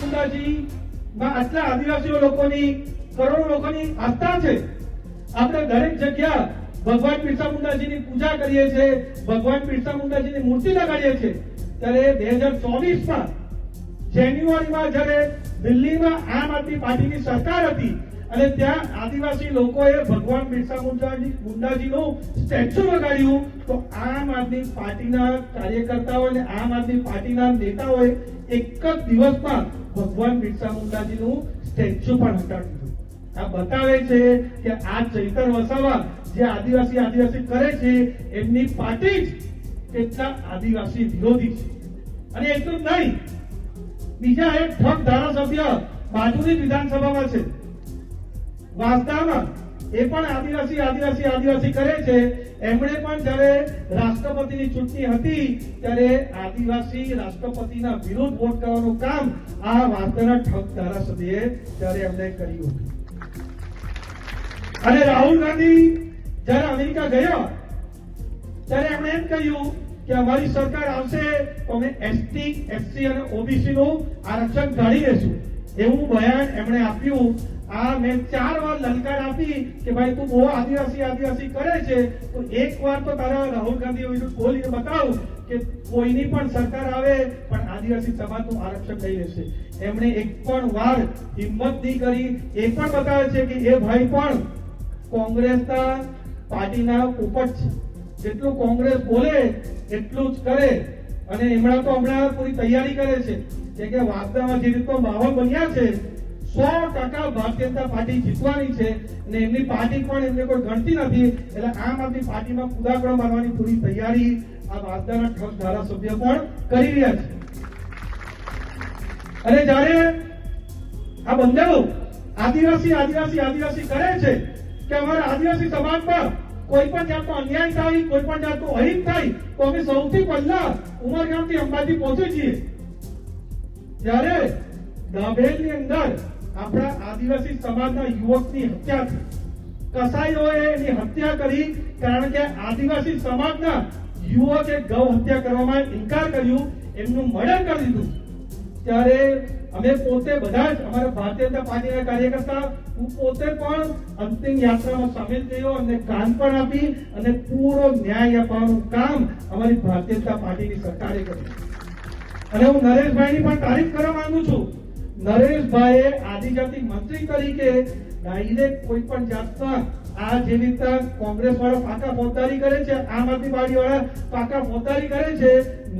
મુંડાજી માં આટલા આદિવાસીઓ લોકોની કરોડો લોકોની આસ્થા છે. આપણે દરેક જગ્યા ભગવાન બિરસા મુંડાજીની પૂજા કરીએ છીએ, ભગવાન બિરસા મુંડાજીની મૂર્તિ લગાડીએ છીએ. ત્યારે 2024માં જાન્યુઆરીમાં જ્યારે દિલ્હીમાં આમ આદમી પાર્ટીની સરકાર હતી અને ત્યાં આદિવાસી લોકોએ ભગવાન બિરસા મુંડાજીનું સ્ટેચ્યુ લગાડ્યું, તો આમ આદમી પાર્ટીના કાર્યકર્તાઓ અને આમ આદમી પાર્ટીના નેતાઓએ એક જ દિવસમાં ભગવાન બિરસા મુંડાજીનું સ્ટેચ્યુ પણ હટાવી દીધું. આ બતાવે છે કે આ ચૈતર વસાવા જે આદિવાસી કરે છે એમની પાર્ટી જ કેટલા આદિવાસી વિરોધી છે. અને એટલું જ નહીં, બીજા એક ઠગ ધારાસભ્ય બાજુની વિધાનસભામાં છે વાંસદામાં, એ પણ આદિવાસી કરે છે. એમણે પણ જ્યારે રાષ્ટ્રપતિની ચૂંટણી હતી ત્યારે આદિવાસી રાષ્ટ્રપતિના વિરુદ્ધ વોટ કરવાનું કામ આ વાંસદાના ઠગ ધારાસભ્યએ ત્યારે એમણે કર્યું હતું. અને રાહુલ ગાંધી જ્યારે અમેરિકા ગયા ત્યારે એમણે એમ કહ્યું કે અમારી સરકાર આવશે તો અમે એસટી, એસસી અને ઓબીસી નું આરક્ષણ કાઢી લેશું, એવું બયાન એમણે આપ્યું. આ મેં 4 વાર લલકાર આપી કે ભાઈ તું બહુ આદિવાસી કરે છે, તો એક વાર તો તારા રાહુલ ગાંધી વિરુદ્ધ બોલીને બતાવ કે કોઈની પણ સરકાર આવે પણ આદિવાસી સમાજનું આરક્ષણ લઈ લેશે. એમણે એક પણ વાર હિંમત નહીં કરી. એ પણ બતાવે છે કે એ ભાઈ પણ કોંગ્રેસના પાર્ટીના પોપટ છે. જેટલું કોંગ્રેસ બોલે એટલું જ કરે. અને એમણે તો હમણાં પૂરી તૈયારી કરે છે કે વાસ્તવમાં જે રીતનો માહોલ બન્યા છે 100% ભારતીય જનતા પાર્ટી જીતવાની છે અને એમની પાર્ટી પણ એમને કોઈ ગણતી નથી. એટલે આમ આદમી પાર્ટીમાં કુદાકડો મારવાની પૂરી તૈયારી આ વાસદાના ઠગ ધારાસભ્ય પણ કરી રહ્યા છે. અને જ્યારે આ બંધાઓ આદિવાસી કરે છે કે અમારા આદિવાસી સમાજમાં કોઈ પણ જાતનો અન્યાય થાય, કોઈ પણ જાતનું અહિત થાય તો અમે સૌથી પહેલા ઉમરગામથી અંબાજી પહોંચી છીએ. ત્યારે દાભેલની અંદર આપણા આદિવાસી સમાજના યુવકની હત્યા થઈ. કસાઈઓએ એની હત્યા કરી કારણ કે આદિવાસી સમાજના યુવકે ગૌ હત્યા કરવામાં ઇનકાર કર્યું, એમનું મર્ડર કરી દીધું. ત્યારે અમે પોતે બધા જ અમારા ભારતીય જનતા પાર્ટીના કાર્યકર્તા, હું પોતે પણ અંતિમ યાત્રામાં સામેલ થયો અને કાન પણ આપી અને પૂરો ન્યાય અપાવવાનું કામ અમારી ભારતીય જનતા પાર્ટીની સરકારે કર્યું. અને હું નરેશભાઈની પણ તારીફ કરવા માંગુ છું. નરેશભાઈએ આદિજાતિ મંત્રી તરીકે ડાયરેક્ટ કોઈ પણ જાતના આ જે રીતે કોંગ્રેસ વાળા પાકા ફોજદારી કરે છે, આમ આદમી પાર્ટી વાળા પાકા ફોજદારી કરે છે,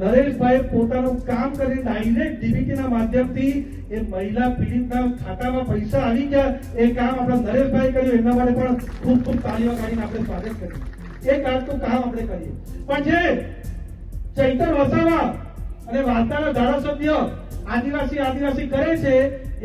નરેશભાઈ પોતાનું કામ કરી ડાયરેક્ટ ડીબીટીના માધ્યમથી એ મહિલા પીડિતના ખાતામાં પૈસા આવી ગયા. એ કામ આપણા નરેશભાઈ કર્યું. એમના માટે પણ ખૂબ ખૂબ તાળીઓ કાઢીને આપણે સ્વાગત કરીએ. એ કામનું કામ આપણે કરીએ. પણ જે ચૈતર વસાવા અને વાર્તાના ધારાસભ્ય આદિવાસી કરે છે,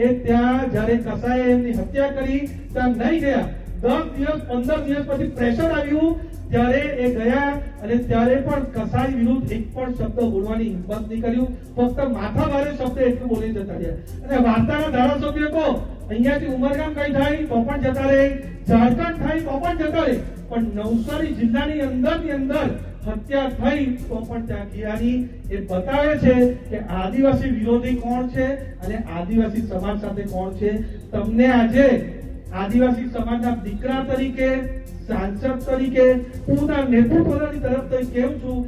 એ ત્યાં જ્યારે કસાઈએ એમની હત્યા કરી ત્યાં નહીં ગયા. 10 દિવસ 15 દિવસ પછી પ્રેશર આવ્યું ત્યારે એ ગયા અને ત્યારે પણ કસાઈ વિરુદ્ધ એક પણ શબ્દ બોલવાની હિંમત નહીં કર્યું. ફક્ત માથા ભારે શબ્દ એટલું બોલી જતા રહ્યા. અને વાર્તાના ધારાસભ્ય તો અહીંયાથી ઉમરગામ કઈ થાય તો પણ જતા રહે, ઝારખંડ થાય તો પણ જતા રહે, પણ નવસારી જિલ્લાની અંદર હત્યા થઈ તો પણ ત્યાં ગિયાની. એ બતાવે છે કે આદિવાસી વિરોધી કોણ છે અને આદિવાસી સમાજ સાથે કોણ છે. તમને આજે આદિવાસી સમાજના દીકરા તરીકે, સાંસદ તરીકે, પૂરના નેતૃત્વની તરફથી કહું છું